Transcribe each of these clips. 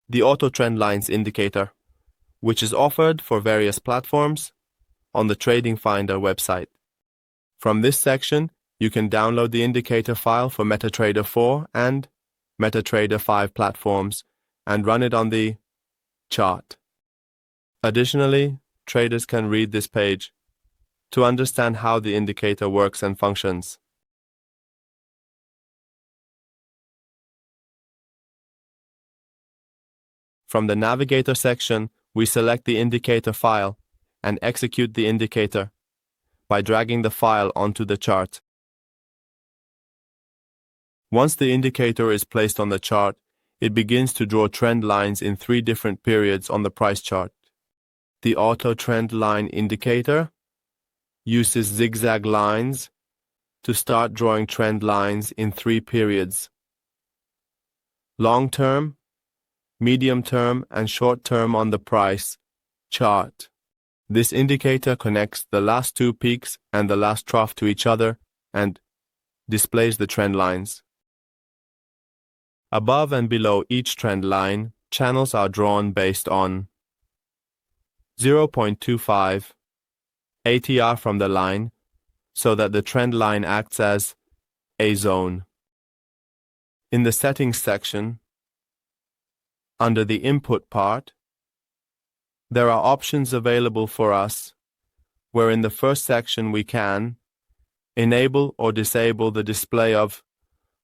the Auto Trend Lines indicator, which is offered for various platforms on the TradingFinder website. From this section, you can download the indicator file for MetaTrader 4 and MetaTrader 5 platforms and run it on the chart. Additionally, traders can read this page to understand how the indicator works and functions. From the Navigator section, we select the indicator file and execute the indicator by dragging the file onto the chart. Once the indicator is placed on the chart, it begins to draw trend lines in 3 different periods on the price chart. The Auto Trend Line indicator uses zigzag lines to start drawing trend lines in 3 periods: long-term, medium-term, and short-term on the price chart. This indicator connects the last 2 peaks and the last trough to each other and displays the trend lines. Above and below each trend line, channels are drawn based on 0.25 ATR from the line, so that the trend line acts as a zone. In the Settings section, under the Input part, there are options available for us, where in the first section we can enable or disable the display of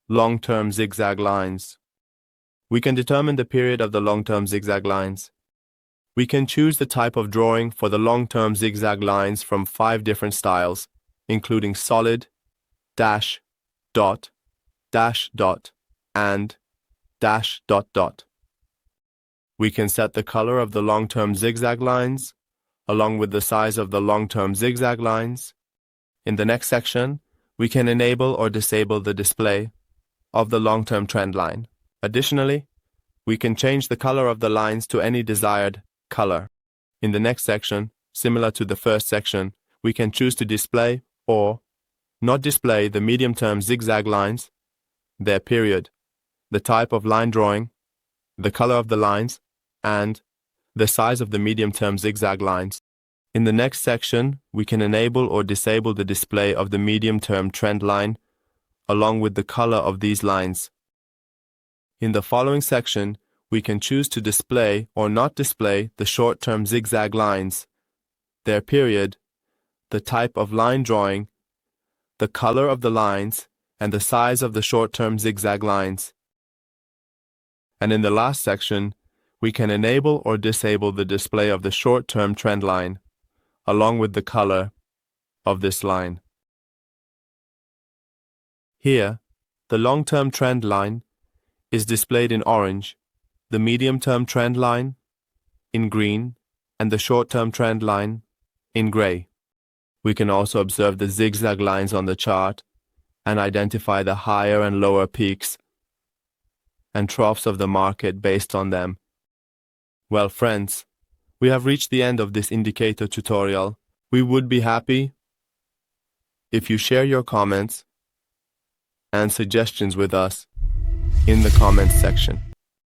long-term zigzag lines. We can determine the period of the long-term zigzag lines. We can choose the type of drawing for the long-term zigzag lines from 5 different styles, including solid, dash, dot, and dash, dot. We can set the color of the long-term zigzag lines, along with the size of the long-term zigzag lines. In the next section, we can enable or disable the display of the long-term trend line. Additionally, we can change the color of the lines to any desired color. In the next section, similar to the first section, we can choose to display or not display the medium-term zigzag lines, their period, the type of line drawing, the color of the lines, and the size of the medium-term zigzag lines. In the next section, we can enable or disable the display of the medium-term trend line, along with the color of these lines. In the following section, we can choose to display or not display the short-term zigzag lines, their period, the type of line drawing, the color of the lines, and the size of the short-term zigzag lines. And in the last section, we can enable or disable the display of the short-term trend line, along with the color of this line. Here, the long-term trend line is displayed in orange, the medium-term trend line in green, and the short-term trend line in gray. We can also observe the zigzag lines on the chart and identify the higher and lower peaks and troughs of the market based on them. Well, friends, we have reached the end of this indicator tutorial. We would be happy if you share your comments and suggestions with us in the comments section.